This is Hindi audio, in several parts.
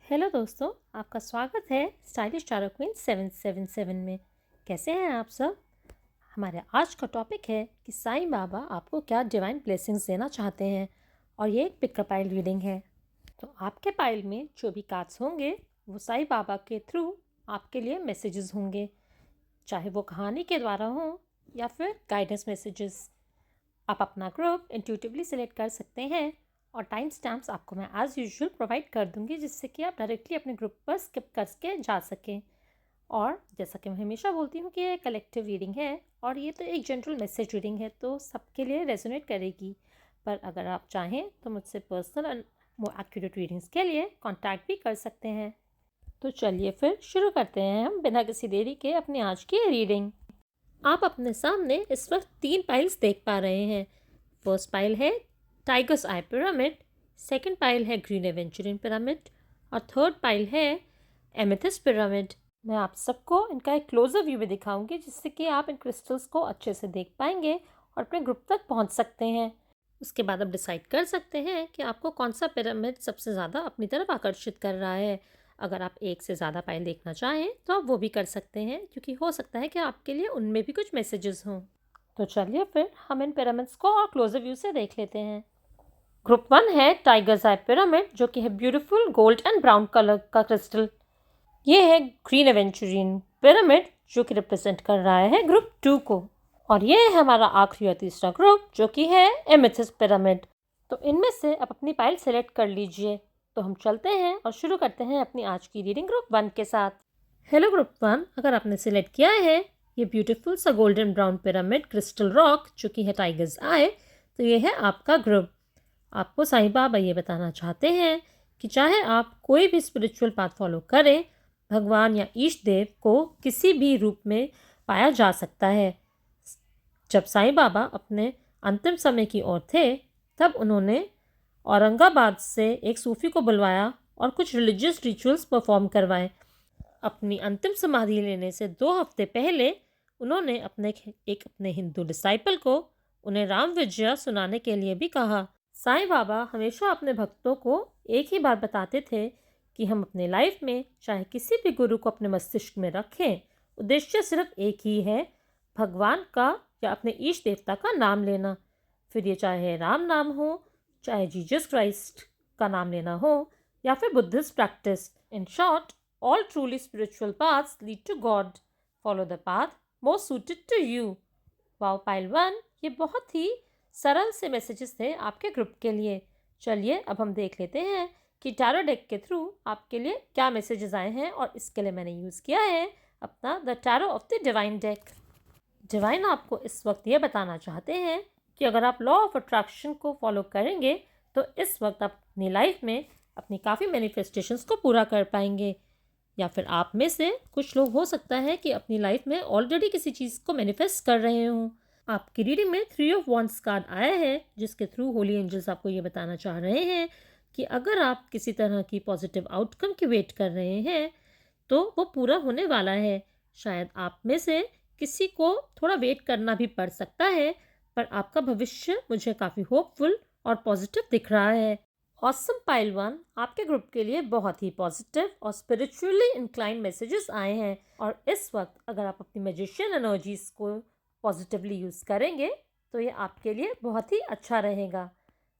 हेलो दोस्तों, आपका स्वागत है स्टाइलिश टैरो क्वीन 777 में। कैसे हैं आप सब? हमारे आज का टॉपिक है कि साईं बाबा आपको क्या डिवाइन ब्लेसिंग्स देना चाहते हैं और ये एक पिकअप पाइल रीडिंग है। तो आपके पाइल में जो भी कार्ड्स होंगे वो साईं बाबा के थ्रू आपके लिए मैसेजेस होंगे, चाहे वो कहानी के द्वारा हो या फिर गाइडेंस मैसेजेस। आप अपना ग्रुप इंट्यूटिवली सिलेक्ट कर सकते हैं और टाइम स्टैम्प्स आपको मैं एज़ यूजुअल प्रोवाइड कर दूंगी, जिससे कि आप डायरेक्टली अपने ग्रुप पर स्किप करके जा सकें। और जैसा कि मैं हमेशा बोलती हूँ कि ये कलेक्टिव रीडिंग है और ये तो एक जनरल मैसेज रीडिंग है, तो सबके लिए रेजोनेट करेगी। पर अगर आप चाहें तो मुझसे personal and more accurate readings के लिए कॉन्टैक्ट भी कर सकते हैं। तो चलिए फिर शुरू करते हैं हम बिना किसी देरी के अपनी आज की रीडिंग। आप अपने सामने इस वक्त 3 पाइल्स देख पा रहे हैं। फर्स्ट पाइल है टाइगर्स आई पिरामिड, सेकंड पाइल है ग्रीन एवेंचुरिन पिरामिड और थर्ड पाइल है एमेथिस्ट पिरामिड। मैं आप सबको इनका एक क्लोजर व्यू में दिखाऊंगी, जिससे कि आप इन क्रिस्टल्स को अच्छे से देख पाएंगे और अपने ग्रुप तक पहुंच सकते हैं। उसके बाद आप डिसाइड कर सकते हैं कि आपको कौन सा पिरामिड सबसे ज़्यादा अपनी तरफ आकर्षित कर रहा है। अगर आप एक से ज़्यादा पाइल देखना चाहें तो आप वो भी कर सकते हैं, क्योंकि हो सकता है कि आपके लिए उनमें भी कुछ मैसेजेस हों। तो चलिए फिर हम इन पिरामिड्स को और क्लोजर व्यू से देख लेते हैं। ग्रुप 1 है टाइगर्स आई पिरामिड, जो कि है beautiful gold and brown colour का क्रिस्टल। ये है ग्रीन एवेंचुरिन पिरामिड, जो कि रिप्रेजेंट कर रहा है ग्रुप 2 को। और ये है हमारा आखिरी और तीसरा ग्रुप, जो कि है एमेथिस्ट पिरामिड। तो इनमें से आप अपनी पाइल सेलेक्ट कर लीजिए। तो हम चलते हैं और शुरू करते हैं अपनी आज की रीडिंग ग्रुप 1 के साथ। हेलो ग्रुप 1, अगर आपने सिलेक्ट किया है ये ब्यूटीफुल सा golden brown pyramid crystal rock, जो कि है टाइगर्स आई, तो ये है आपका ग्रुप। आपको साईं बाबा ये बताना चाहते हैं कि चाहे आप कोई भी स्पिरिचुअल पाथ फॉलो करें, भगवान या ईष्ट देव को किसी भी रूप में पाया जा सकता है। जब साईं बाबा अपने अंतिम समय की ओर थे, तब उन्होंने औरंगाबाद से एक सूफी को बुलवाया और कुछ रिलीजियस रिचुअल्स परफॉर्म करवाए। अपनी अंतिम समाधि लेने से 2 हफ्ते पहले उन्होंने अपने हिंदू डिसाइपल को उन्हें राम विजय सुनाने के लिए भी कहा। साईं बाबा हमेशा अपने भक्तों को एक ही बात बताते थे कि हम अपने लाइफ में चाहे किसी भी गुरु को अपने मस्तिष्क में रखें, उद्देश्य सिर्फ एक ही है, भगवान का या अपने ईष्ट देवता का नाम लेना। फिर ये चाहे राम नाम हो, चाहे जीसस क्राइस्ट का नाम लेना हो, या फिर Buddhist practice. In short, all truly spiritual paths lead to God. Follow the path most suited to you. Wow pile 1, ये बहुत ही सरल से मैसेजेस थे आपके ग्रुप के लिए। चलिए अब हम देख लेते हैं कि टैरो डेक के थ्रू आपके लिए क्या मैसेजेस आए हैं, और इसके लिए मैंने यूज़ किया है अपना the tarot of the divine deck. Divine आपको इस वक्त ये बताना चाहते हैं कि अगर आप लॉ ऑफ अट्रैक्शन को फॉलो करेंगे तो इस वक्त आप अपनी लाइफ में अपनी काफ़ी मैनिफेस्टेशंस को पूरा कर पाएंगे। या फिर आप में से कुछ लोग हो सकता है कि अपनी लाइफ में ऑलरेडी किसी चीज़ को मैनिफेस्ट कर रहे हों। आपकी रीडिंग में 3 ऑफ वॉन्ड्स कार्ड आया है, जिसके थ्रू होली एंजल्स आपको ये बताना चाह रहे हैं कि अगर आप किसी तरह की पॉजिटिव आउटकम की वेट कर रहे हैं तो वो पूरा होने वाला है। शायद आप में से किसी को थोड़ा वेट करना भी पड़ सकता है, पर आपका भविष्य मुझे काफ़ी होपफुल और पॉजिटिव दिख रहा है। ऑसम पाइल 1, आपके ग्रुप के लिए बहुत ही पॉजिटिव और स्पिरिचुअली इंक्लाइंड मैसेजेस आए हैं, और इस वक्त अगर आप अपनी मैजिशियन एनर्जीज को पॉजिटिवली यूज़ करेंगे तो ये आपके लिए बहुत ही अच्छा रहेगा।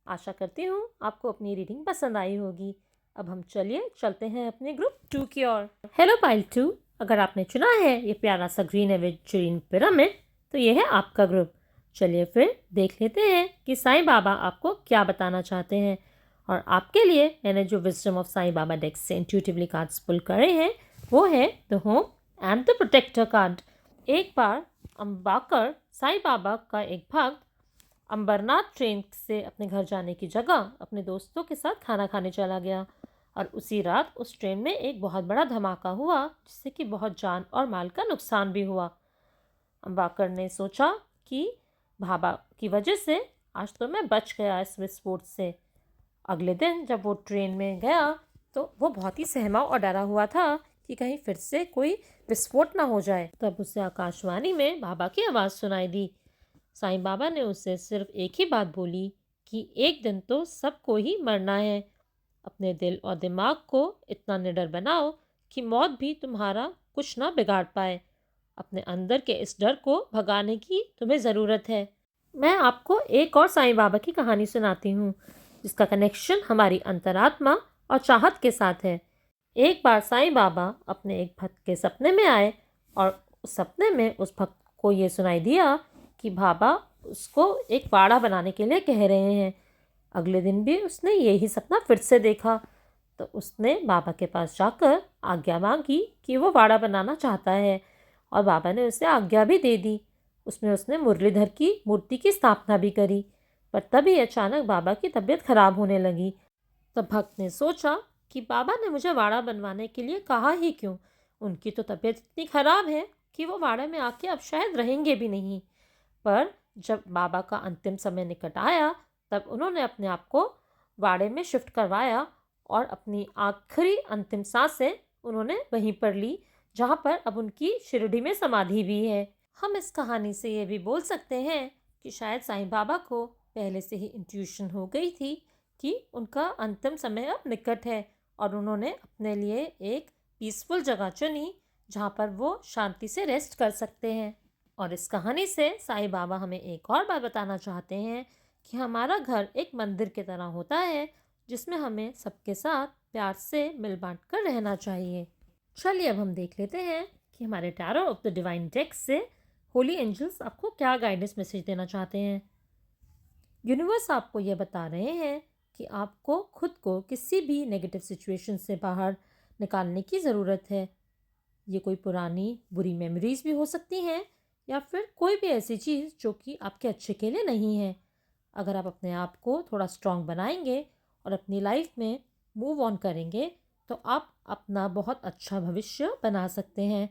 आशा करती हूँ आपको अपनी रीडिंग पसंद आई होगी। अब हम चलते हैं अपने ग्रुप 2 की ओर। हेलो पाइल 2, अगर आपने चुना है ये प्यारा सा ग्रीन एवेंचुरिन पिरामिड, तो ये है आपका ग्रुप। चलिए फिर देख लेते हैं कि साईं बाबा आपको क्या बताना चाहते हैं। और आपके लिए मैंने जो wisdom of Sai Baba deck से इंट्यूटिवली कार्ड्स पुल करे हैं वो है the home and the protector card. एक बार अंबाकर साईं बाबा का एक भक्त अंबरनाथ ट्रेन से अपने घर जाने की जगह अपने दोस्तों के साथ खाना खाने चला गया, और उसी रात उस ट्रेन में एक बहुत बड़ा धमाका हुआ, जिससे कि बहुत जान और माल का नुकसान भी हुआ। अंबाकर ने सोचा कि बाबा की वजह से आज तो मैं बच गया इस विस्फोट से। अगले दिन जब वो ट्रेन में गया तो वो बहुत ही सहमा और डरा हुआ था कि कहीं फिर से कोई विस्फोट ना हो जाए। तब उसे आकाशवाणी में बाबा की आवाज़ सुनाई दी। साईं बाबा ने उसे सिर्फ एक ही बात बोली कि एक दिन तो सबको ही मरना है, अपने दिल और दिमाग को इतना निडर बनाओ कि मौत भी तुम्हारा कुछ ना बिगाड़ पाए। अपने अंदर के इस डर को भगाने की तुम्हें ज़रूरत है। मैं आपको एक और साईं बाबा की कहानी सुनाती हूँ, जिसका कनेक्शन हमारी अंतरात्मा और चाहत के साथ है। एक बार साईं बाबा अपने एक भक्त के सपने में आए और उस सपने में उस भक्त को ये सुनाई दिया कि बाबा उसको एक वाड़ा बनाने के लिए कह रहे हैं। अगले दिन भी उसने यही सपना फिर से देखा, तो उसने बाबा के पास जाकर आज्ञा मांगी कि वो वाड़ा बनाना चाहता है, और बाबा ने उसे आज्ञा भी दे दी। उसमें उसने मुरलीधर की मूर्ति की स्थापना भी करी। पर तभी अचानक बाबा की तबीयत खराब होने लगी। तब भक्त ने सोचा कि बाबा ने मुझे वाड़ा बनवाने के लिए कहा ही क्यों। उनकी तो तबीयत इतनी खराब है कि वो वाड़े में आके अब शायद रहेंगे भी नहीं। पर जब बाबा का अंतिम समय निकट आया, तब उन्होंने अपने आप को वाड़े में शिफ्ट करवाया और अपनी आखिरी अंतिम सांसें उन्होंने वहीं पर ली, जहाँ पर अब उनकी शिरडी में समाधि भी है। हम इस कहानी से ये भी बोल सकते हैं कि शायद साईं बाबा को पहले से ही इंट्यूशन हो गई थी कि उनका अंतिम समय अब निकट है, और उन्होंने अपने लिए एक पीसफुल जगह चुनी जहाँ पर वो शांति से रेस्ट कर सकते हैं। और इस कहानी से साईं बाबा हमें एक और बात बताना चाहते हैं कि हमारा घर एक मंदिर की तरह होता है, जिसमें हमें सबके साथ प्यार से मिल बांट कर रहना चाहिए। चलिए अब हम देख लेते हैं कि हमारे tarot of the divine deck से होली एंजल्स आपको क्या गाइडेंस मैसेज देना चाहते हैं। यूनिवर्स आपको यह बता रहे हैं कि आपको खुद को किसी भी नेगेटिव सिचुएशन से बाहर निकालने की ज़रूरत है। ये कोई पुरानी बुरी मेमोरीज भी हो सकती हैं, या फिर कोई भी ऐसी चीज़ जो कि आपके अच्छे के लिए नहीं है। अगर आप अपने आप को थोड़ा स्ट्रांग बनाएंगे और अपनी लाइफ में मूव ऑन करेंगे, तो आप अपना बहुत अच्छा भविष्य बना सकते हैं।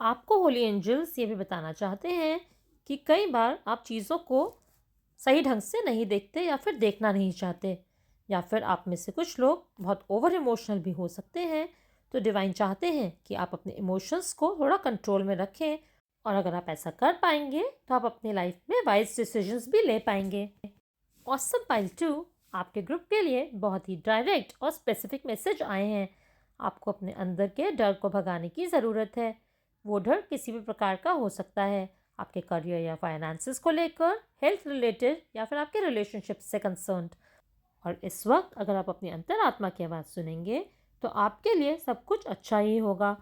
आपको होली एंजल्स ये भी बताना चाहते हैं कि कई बार आप चीज़ों को सही ढंग से नहीं देखते या फिर देखना नहीं चाहते, या फिर आप में से कुछ लोग बहुत ओवर इमोशनल भी हो सकते हैं। तो डिवाइन चाहते हैं कि आप अपने इमोशंस को थोड़ा कंट्रोल में रखें, और अगर आप ऐसा कर पाएंगे तो आप अपनी लाइफ में वाइज डिसीजंस भी ले पाएंगे। ऑसम पाइल 2 आपके ग्रुप के लिए बहुत ही डायरेक्ट और स्पेसिफिक मैसेज आए हैं। आपको अपने अंदर के डर को भगाने की ज़रूरत है। वो डर किसी भी प्रकार का हो सकता है, आपके करियर या फाइनेंसेस को लेकर, हेल्थ रिलेटेड, या फिर आपके रिलेशनशिप से कंसर्न्ड। और इस वक्त अगर आप अपनी अंतरात्मा की आवाज़ सुनेंगे तो आपके लिए सब कुछ अच्छा ही होगा।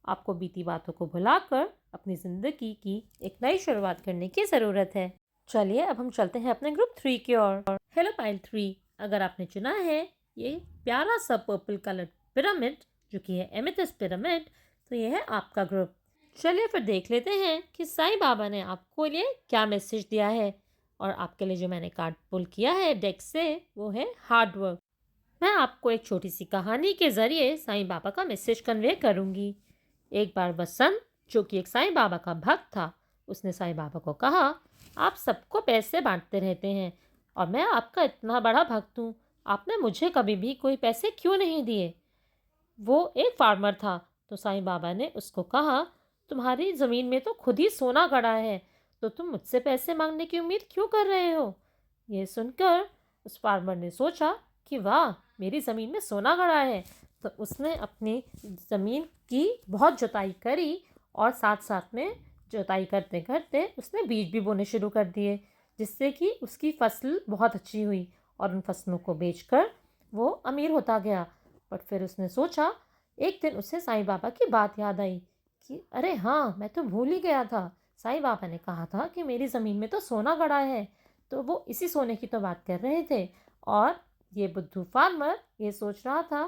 आपको बीती बातों को भुलाकर अपनी ज़िंदगी की एक नई शुरुआत करने की ज़रूरत है। चलिए अब हम चलते हैं अपने ग्रुप 3 की ओर। हेलो पाइल 3, अगर आपने चुना है ये प्यारा सा पर्पल कलर पिरामिड, जो कि है एमेथिस्ट पिरामिड, तो ये है आपका ग्रुप। चलिए फिर देख लेते हैं कि साईं बाबा ने आपको लिए क्या मैसेज दिया है। और आपके लिए जो मैंने कार्ड पुल किया है डेक से, वो है हार्ड वर्क। मैं आपको एक छोटी सी कहानी के ज़रिए साईं बाबा का मैसेज कन्वे करूँगी। एक बार बसंत, जो कि एक साईं बाबा का भक्त था, उसने साईं बाबा को कहा, आप सबको पैसे बांटते रहते हैं और मैं आपका इतना बड़ा भक्त हूँ, आपने मुझे कभी भी कोई पैसे क्यों नहीं दिए। वो एक फार्मर था, तो साईं बाबा ने उसको कहा, तुम्हारी ज़मीन में तो खुद ही सोना गड़ा है, तो तुम मुझसे पैसे मांगने की उम्मीद क्यों कर रहे हो। ये सुनकर उस फार्मर ने सोचा कि वाह, मेरी ज़मीन में सोना गड़ा है। तो उसने अपनी ज़मीन की बहुत जुताई करी, और साथ साथ में जुताई करते करते उसने बीज भी बोने शुरू कर दिए, जिससे कि उसकी फसल बहुत अच्छी हुई, और उन फसलों को बेचकर वो अमीर होता गया। बट फिर उसने सोचा, एक दिन उसे साईं बाबा की बात याद आई कि अरे हाँ, मैं तो भूल ही गया था, साईं बाबा ने कहा था कि मेरी ज़मीन में तो सोना गड़ा है। तो वो इसी सोने की तो बात कर रहे थे, और ये बुद्धू फार्मर ये सोच रहा था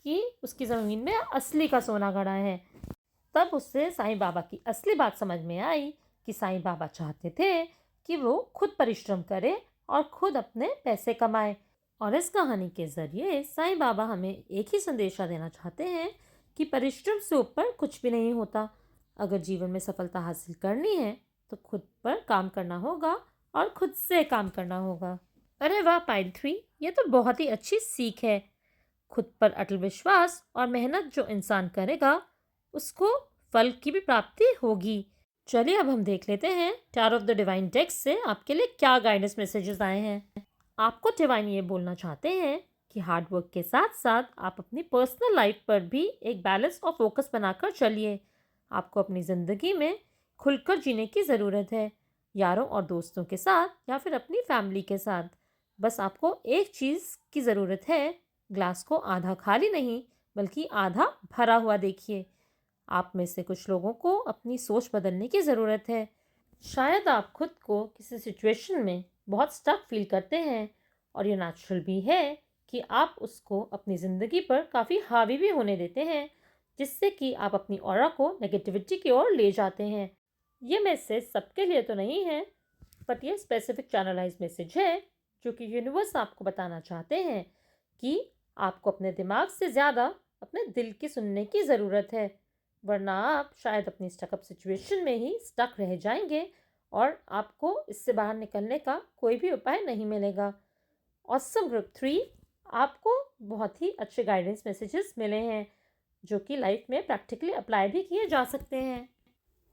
कि उसकी ज़मीन में असली का सोना गड़ा है। तब उससे साईं बाबा की असली बात समझ में आई कि साईं बाबा चाहते थे कि वो खुद परिश्रम करे और खुद अपने पैसे कमाए। और इस कहानी के ज़रिए साईं बाबा हमें एक ही संदेशा देना चाहते हैं कि परिश्रम से ऊपर कुछ भी नहीं होता। अगर जीवन में सफलता हासिल करनी है तो खुद पर काम करना होगा और खुद से काम करना होगा। अरे वाह पाइल 3, ये तो बहुत ही अच्छी सीख है। खुद पर अटल विश्वास और मेहनत जो इंसान करेगा, उसको फल की भी प्राप्ति होगी। चलिए अब हम देख लेते हैं tarot of the divine deck से आपके लिए क्या गाइडेंस मैसेजेस आए हैं। आपको डिवाइन ये बोलना चाहते हैं कि हार्ड वर्क के साथ साथ आप अपनी पर्सनल लाइफ पर भी एक बैलेंस और फोकस बनाकर चलिए। आपको अपनी ज़िंदगी में खुलकर जीने की ज़रूरत है, यारों और दोस्तों के साथ या फिर अपनी फैमिली के साथ। बस आपको एक चीज़ की ज़रूरत है, ग्लास को आधा खाली नहीं बल्कि आधा भरा हुआ देखिए। आप में से कुछ लोगों को अपनी सोच बदलने की ज़रूरत है। शायद आप खुद को किसी सिचुएशन में बहुत स्टक फील करते हैं और ये नेचुरल भी है कि आप उसको अपनी ज़िंदगी पर काफ़ी हावी भी होने देते हैं, जिससे कि आप अपनी ऑरा को नेगेटिविटी की ओर ले जाते हैं। ये मैसेज सबके लिए तो नहीं है, बट ये स्पेसिफिक चैनलाइज मैसेज है जो कि यूनिवर्स आपको बताना चाहते हैं कि आपको अपने दिमाग से ज़्यादा अपने दिल की सुनने की ज़रूरत है, वरना आप शायद अपनी स्टकअप सिचुएशन में ही स्टक रह जाएंगे और आपको इससे बाहर निकलने का कोई भी उपाय नहीं मिलेगा। ऑसम ग्रुप 3, आपको बहुत ही अच्छे गाइडेंस मैसेजेस मिले हैं जो कि लाइफ में प्रैक्टिकली अप्लाई भी किए जा सकते हैं।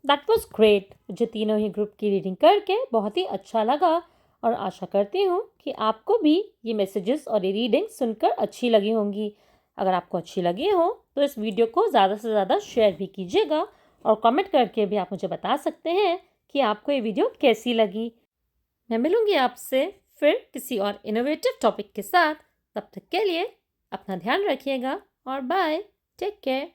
That was great. मुझे तीनों ही ग्रुप की रीडिंग करके बहुत ही अच्छा लगा और आशा करती हूँ कि आपको भी ये मैसेजेस और ये रीडिंग सुनकर अच्छी लगी होंगी। अगर आपको अच्छी लगी हो तो इस वीडियो को ज़्यादा से ज़्यादा शेयर भी कीजिएगा और कमेंट करके भी आप मुझे बता सकते हैं कि आपको ये वीडियो कैसी लगी। मैं मिलूंगी आपसे फिर किसी और इनोवेटिव टॉपिक के साथ। तब तक के लिए अपना ध्यान रखिएगा और बाय, टेक केयर।